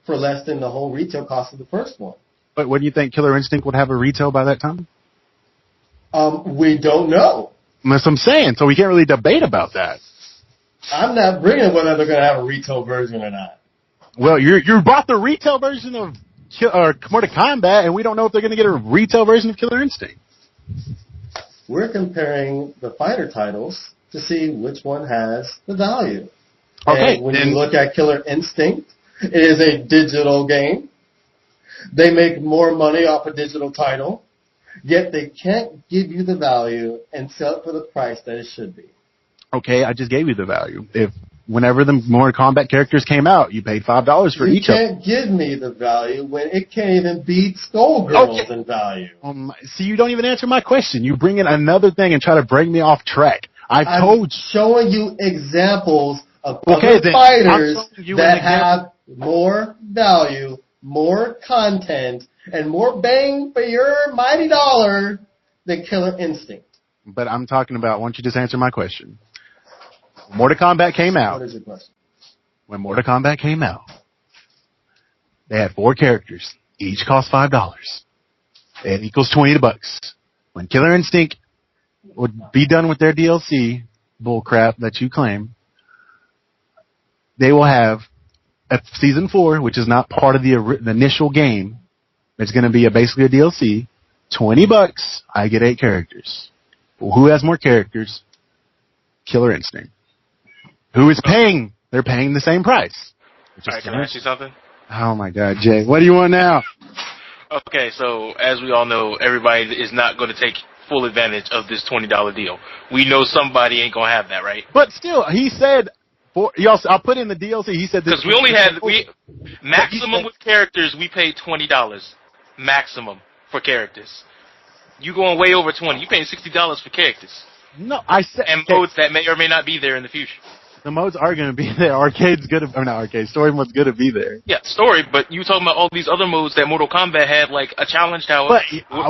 for less than the whole retail cost of the first one. But what do you think Killer Instinct would have a retail by that time? We don't know. That's what I'm saying, so we can't really debate about that. I'm not bringing whether they're going to have a retail version or not. Well, you bought the retail version of Mortal Kombat, and we don't know if they're going to get a retail version of Killer Instinct. We're comparing the fighter titles to see which one has the value. Okay. And when you look at Killer Instinct, it is a digital game. They make more money off a digital title, yet they can't give you the value and sell it for the price that it should be. Okay, I just gave you the value. Whenever the Mortal Kombat characters came out, you paid $5 for each of them. You can't give me the value when it can't even beat Skullgirls in value. See, you don't even answer my question. You bring in another thing and try to bring me off track. I'm showing you examples of other fighters that have more value, more content, and more bang for your mighty dollar than Killer Instinct. But I'm talking about, why don't you just answer my question? Mortal Kombat came out. What is your question? When Mortal Kombat came out, they had 4 characters. Each cost $5. That equals $20. When Killer Instinct would be done with their DLC bullcrap that you claim, they will have a Season 4, which is not part of the initial game. It's going to be basically a DLC. $20. I get 8 characters. Well, who has more characters? Killer Instinct. Who is paying? They're paying the same price. All right, can I ask you something? Oh, my God, Jay. What do you want now? Okay, so as we all know, everybody is not going to take full advantage of this $20 deal. We know somebody ain't going to have that, right? But still, he said, I'll put in the DLC. He said this. Because we only had, maximum with characters, we paid $20. Maximum for characters. You going way over 20. You paying $60 for characters. No, I said. And modes that may or may not be there in the future. The modes are going to be there. Story mode's going to be there. Yeah, story, but you talking about all these other modes that Mortal Kombat had, like a challenge tower. But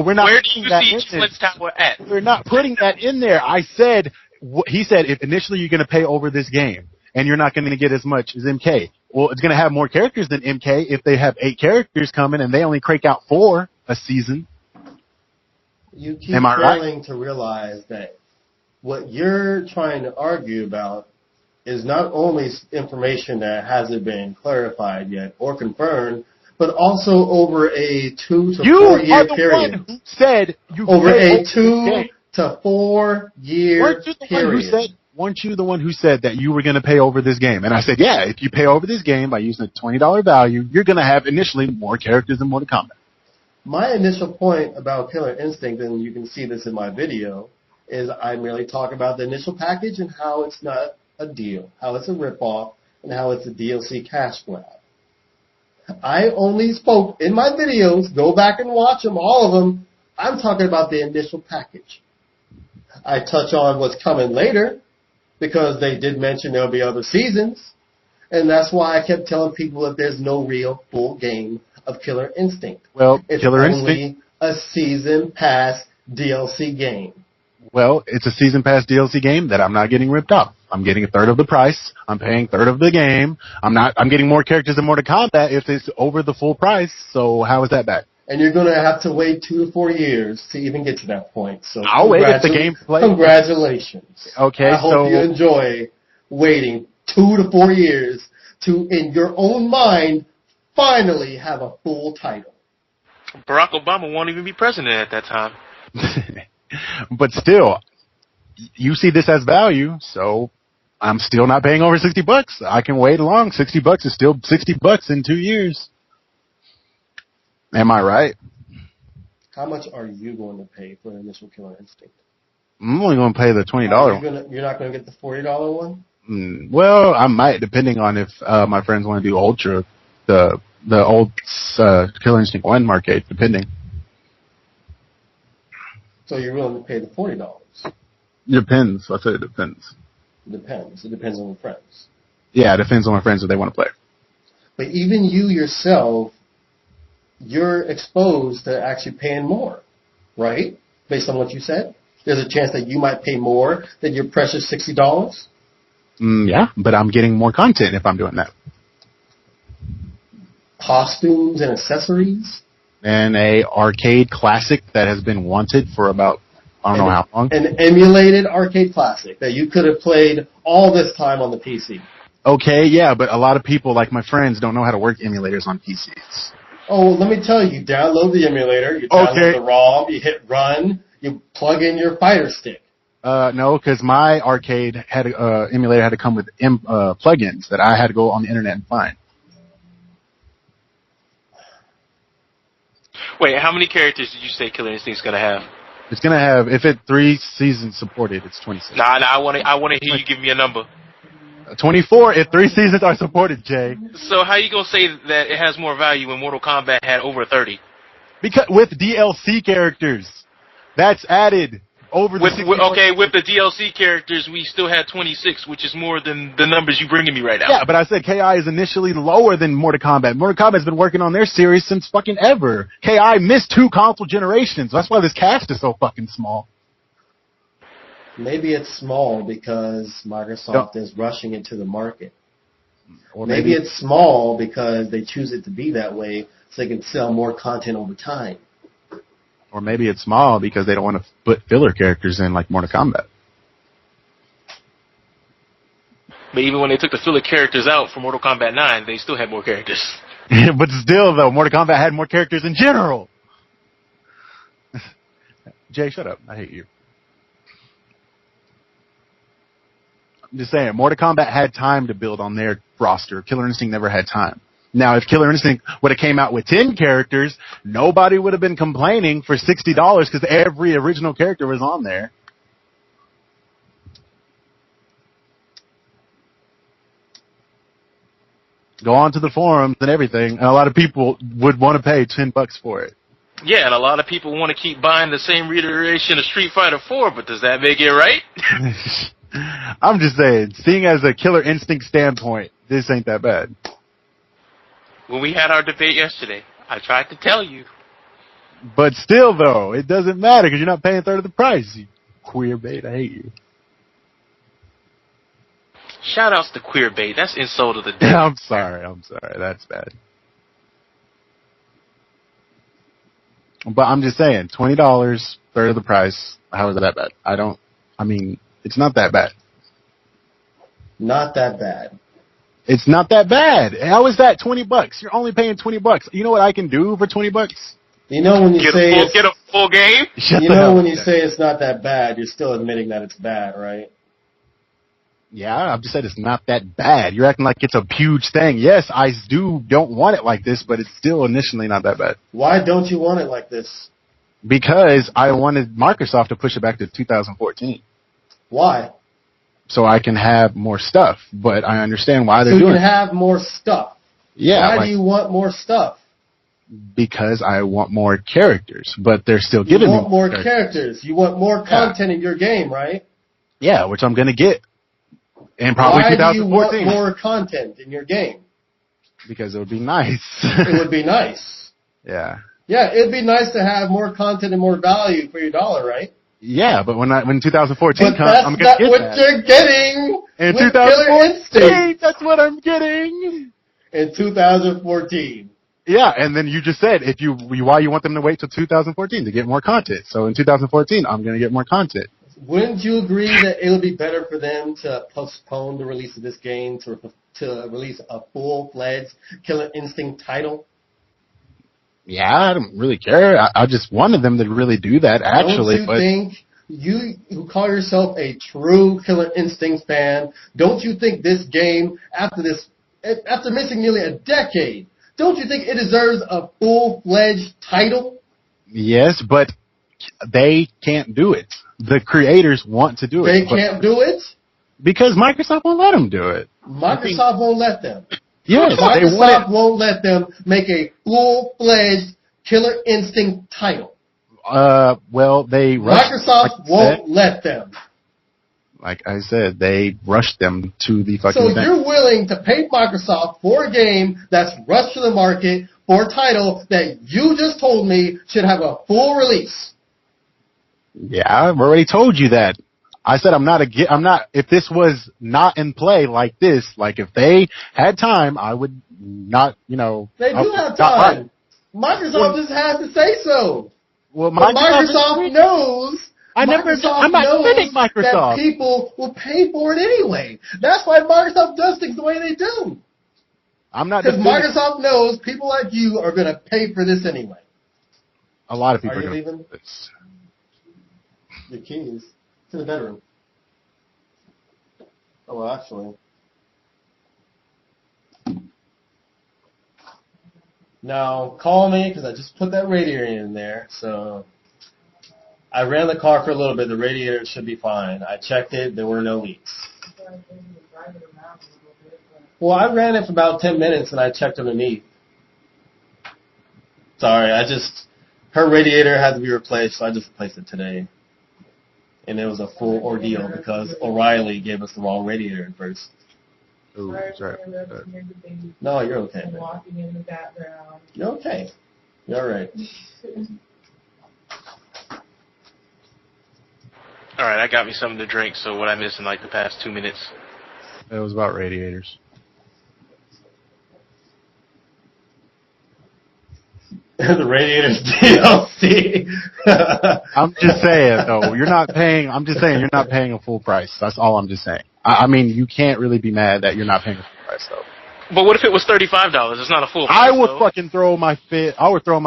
we're not. Where do you see challenge tower at? We're not putting that in there. He said, if initially you're going to pay over this game, and you're not going to get as much as MK. Well, it's going to have more characters than MK if they have 8 characters coming, and they only crank out 4 a season. You keep failing to realize that what you're trying to argue about is not only information that hasn't been clarified yet or confirmed, but also over a 2 to 4 year period. You are the one who said you over a 2 to 4 year period. Weren't you the one who said that you were going to pay over this game? And I said, yeah, if you pay over this game by using a $20 value, you're going to have initially more characters in Mortal Kombat. My initial point about Killer Instinct, and you can see this in my video, is I merely talk about the initial package and how it's not a deal, how it's a ripoff, and how it's a DLC cash grab. I only spoke in my videos, go back and watch them, all of them, I'm talking about the initial package. I touch on what's coming later, because they did mention there'll be other seasons, and that's why I kept telling people that there's no real full game of Killer Instinct. Well, it's Killer only Instinct, a season pass DLC game. Well, it's a season pass DLC game that I'm not getting ripped off. I'm getting a third of the price. I'm paying third of the game. I'm getting more characters in Mortal Kombat if it's over the full price. So how is that bad? And you're going to have to wait 2 to 4 years to even get to that point. So I'll wait if the game plays. Congratulations. Okay, I hope you enjoy waiting 2 to 4 years to, in your own mind, finally have a full title. Barack Obama won't even be president at that time. But still, you see this as value, so I'm still not paying over $60. I can wait along. $60 is still $60 in 2 years. Am I right? How much are you going to pay for an initial Killer Instinct? I'm only going to pay the $20 one. You're not going to get the $40 one? Well, I might, depending on if my friends want to do Ultra, the old Killer Instinct 1 arcade, depending. So you're willing to pay the $40? Depends. I said it depends. Depends. It depends on the friends. Yeah, it depends on my friends if they want to play. But even you yourself, you're exposed to actually paying more, right? Based on what you said? There's a chance that you might pay more than your precious $60? Yeah, but I'm getting more content if I'm doing that. Costumes and accessories? And a arcade classic that has been wanted for about, I don't know how long. An emulated arcade classic that you could have played all this time on the PC. Okay, yeah, but a lot of people, like my friends, don't know how to work emulators on PCs. Oh, let me tell you, download the emulator, you download the ROM, you hit run, you plug in your fighter stick. No, because my arcade had emulator had to come with plugins that I had to go on the internet and find. Wait, how many characters did you say Killer Instinct's gonna have? It's gonna have, if it's 3 seasons supported, it's 26. Nah, I wanna hear you give me a number. 24 if 3 seasons are supported, Jay. So how you gonna say that it has more value when Mortal Kombat had over 30? Because with DLC characters, that's added over the. With the DLC characters, we still had 26, which is more than the numbers you bringing me right now. Yeah, but I said KI is initially lower than Mortal Kombat. Mortal Kombat's been working on their series since fucking ever. KI missed 2 console generations. That's why this cast is so fucking small. Maybe it's small because Microsoft is rushing it to the market. Or maybe it's small because they choose it to be that way so they can sell more content over time. Or maybe it's small because they don't want to put filler characters in like Mortal Kombat. But even when they took the filler characters out for Mortal Kombat 9, they still had more characters. But still, though, Mortal Kombat had more characters in general. Jay, shut up. I hate you. I'm just saying, Mortal Kombat had time to build on their roster. Killer Instinct never had time. Now, if Killer Instinct would have came out with 10 characters, nobody would have been complaining for $60 because every original character was on there. Go on to the forums and everything, and a lot of people would want to pay $10 for it. Yeah, and a lot of people want to keep buying the same reiteration of Street Fighter 4, but does that make it right? I'm just saying, seeing as a Killer Instinct standpoint, this ain't that bad. When we had our debate yesterday, I tried to tell you. But still, though, it doesn't matter because you're not paying a third of the price, you queer bait. I hate you. Shout-outs to queer bait. That's insult of the day. I'm sorry. That's bad. But I'm just saying, $20, third of the price. How is that bad? It's not that bad. Not that bad. It's not that bad. How is that $20? You're only paying $20. You know what I can do for $20? You know when you get a full game? You know when you say it's not that bad, you're still admitting that it's bad, right? Yeah, I've just said it's not that bad. You're acting like it's a huge thing. Yes, I don't want it like this, but it's still initially not that bad. Why don't you want it like this? Because I wanted Microsoft to push it back to 2014. Why? So I can have more stuff, but I understand why they're doing it. So you can have more stuff. Yeah. Why do you want more stuff? Because I want more characters, but they're still giving me more characters. You want more characters. You want more content in your game, right? Yeah, which I'm going to get. And probably 2014. Why do you want more content in your game? Because it would be nice. It would be nice. Yeah. Yeah, it'd be nice to have more content and more value for your dollar, right? Yeah, but when 2014 comes, I'm going to get that. That's not what you're getting. In 2014, that's what I'm getting. In 2014. Yeah, and then you just said why you want them to wait till 2014 to get more content. So in 2014, I'm going to get more content. Wouldn't you agree that it would be better for them to postpone the release of this game to release a full-fledged Killer Instinct title? Yeah, I don't really care. I just wanted them to really do that, actually. Don't you think, you who call yourself a true Killer Instinct fan, don't you think this game, after missing nearly a decade, don't you think it deserves a full-fledged title? Yes, but they can't do it. The creators want to do it. They can't do it? Because Microsoft won't let them do it. Microsoft won't let them. Yes, Microsoft won't let them make a full-fledged Killer Instinct title. Microsoft won't let them. Like I said, they rushed them to the fucking thing. So you're willing to pay Microsoft for a game that's rushed to the market for a title that you just told me should have a full release? Yeah, I've already told you that. I said I'm not, if this was not in play like this, like if they had time, I would not, They do have time. Microsoft just has to say so. Well, Microsoft knows. I'm not kidding Microsoft. That people will pay for it anyway. That's why Microsoft does things the way they do. I'm not. Because Microsoft knows people like you are going to pay for this anyway. A lot of people are you leaving? The keys to the bedroom. Oh, well, actually. Now, call me, because I just put that radiator in there. So, I ran the car for a little bit. The radiator should be fine. I checked it. There were no leaks. Well, I ran it for about 10 minutes, and I checked underneath. Sorry, her radiator had to be replaced, so I just replaced it today. And it was a full ordeal because O'Reilly gave us the wrong radiator at first. Ooh, sorry. No, you're okay. I'm walking in the background. You're okay. You're all right. All right, I got me something to drink, so what I missed in like the past 2 minutes? It was about radiators. The radiator's DLC. I'm just saying, though, I'm just saying you're not paying a full price. That's all I'm just saying. I mean, you can't really be mad that you're not paying a full price, though. But what if it was $35? It's not a full price, I would fucking throw my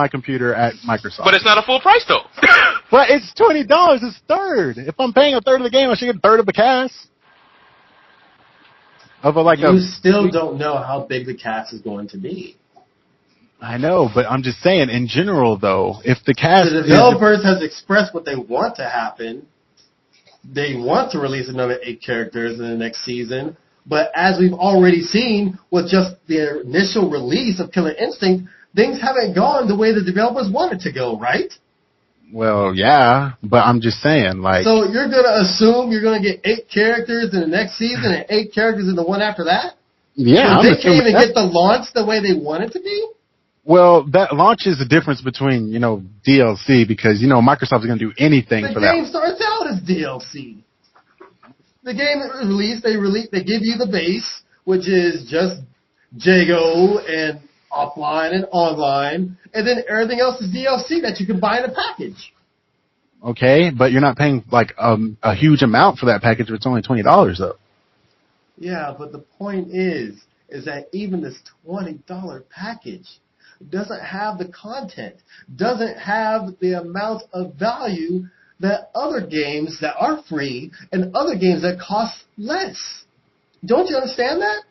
computer at Microsoft. But it's not a full price, though. But it's $20. It's a third. If I'm paying a third of the game, I should get a third of the cast. You still don't know how big the cast is going to be. I know, but I'm just saying, in general, though, if the cast... The developers has expressed what they want to happen. They want to release another 8 characters in the next season. But as we've already seen with just the initial release of Killer Instinct, things haven't gone the way the developers wanted to go, right? Well, yeah, but I'm just saying, like... So you're going to assume you're going to get 8 characters in the next season and 8 characters in the one after that? Yeah, they can't even get the launch the way they want it to be? Well, that launch is the difference between, DLC, because, Microsoft is going to do anything for that. The game starts out as DLC. The game released, they give you the base, which is just Jago and offline and online, and then everything else is DLC that you can buy in a package. Okay, but you're not paying, like, a huge amount for that package if it's only $20, though. Yeah, but the point is, is that even this $20 package doesn't have the content, doesn't have the amount of value that other games that are free and other games that cost less. Don't you understand that?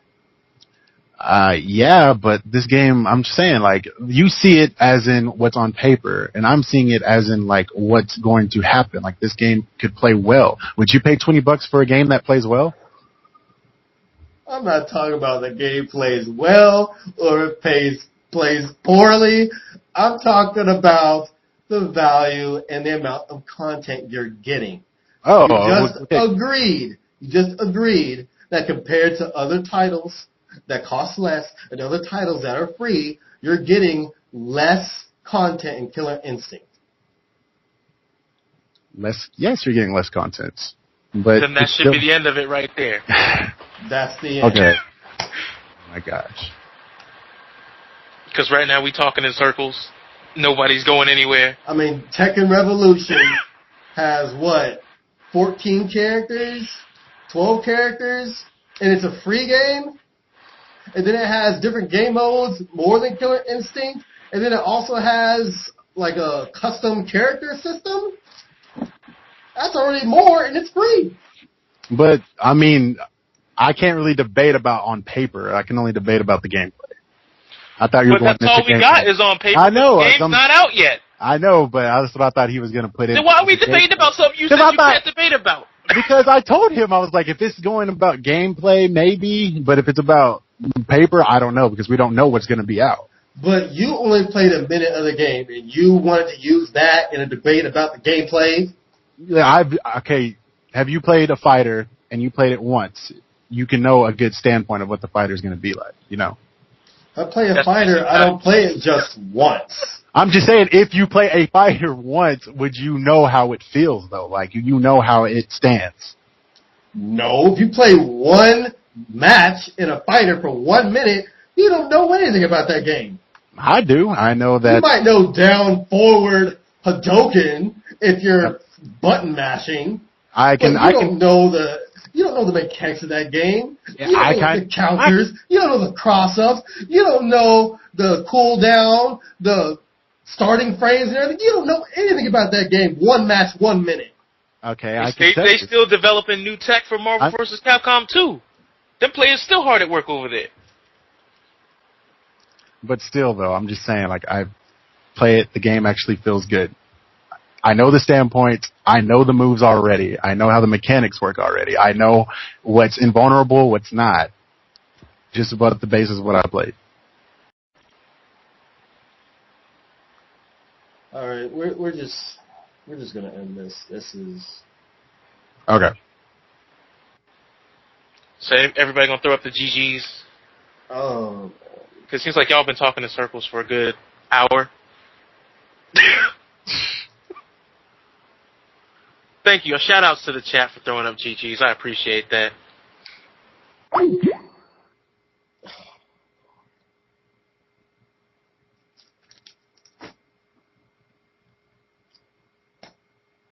Yeah, but this game, I'm saying, like, you see it as in what's on paper, and I'm seeing it as in, like, what's going to happen. Like, this game could play well. Would you pay $20 for a game that plays well? I'm not talking about the game plays well or it plays poorly. I'm talking about the value and the amount of content you're getting. You just agreed that compared to other titles that cost less and other titles that are free, you're getting less content in Killer Instinct. Yes, you're getting less content. But then that should be the end of it right there. That's the end. Okay. Oh my gosh. Because right now we talking in circles. Nobody's going anywhere. I mean, Tekken Revolution has, 14 characters? 12 characters? And it's a free game? And then it has different game modes, more than Killer Instinct? And then it also has, like, a custom character system? That's already more, and it's free. But, I mean, I can't really debate about on paper. I can only debate about the gameplay. I thought you were going to that's all we got is on paper. I know. The game's not out yet. I know, but that's what I thought he was going to put in. Then why are we debating about something you said you can't debate about? Because I told him, I was like, if it's going about gameplay, maybe. But if it's about paper, I don't know, because we don't know what's going to be out. But you only played a minute of the game, and you wanted to use that in a debate about the gameplay? Yeah, okay, have you played a fighter, and you played it once? You can know a good standpoint of what the fighter's going to be like, you know? If I play a fighter, I don't play it just once. I'm just saying, if you play a fighter once, would you know how it feels, though? Like, you know how it stands. No, if you play one match in a fighter for 1 minute, you don't know anything about that game. I do. I know that. You might know down, forward, Hadouken if you're button mashing. You don't know the mechanics of that game. Yeah, you don't know the counters. You don't know the cross-ups. You don't know the cooldown, the starting frames and everything. You don't know anything about that game. One match, 1 minute. Okay, they still developing new tech for Marvel vs. Capcom 2. Them players still hard at work over there. But still, though, I'm just saying, like, I play it, the game actually feels good. I know the standpoints. I know the moves already. I know how the mechanics work already. I know what's invulnerable, what's not. Just about the basis of what I played. All right, we're just gonna end this. This is okay. So everybody gonna throw up the GGs? Oh. Because it seems like y'all been talking in circles for a good hour. Thank you. Shout outs to the chat for throwing up GGs. I appreciate that.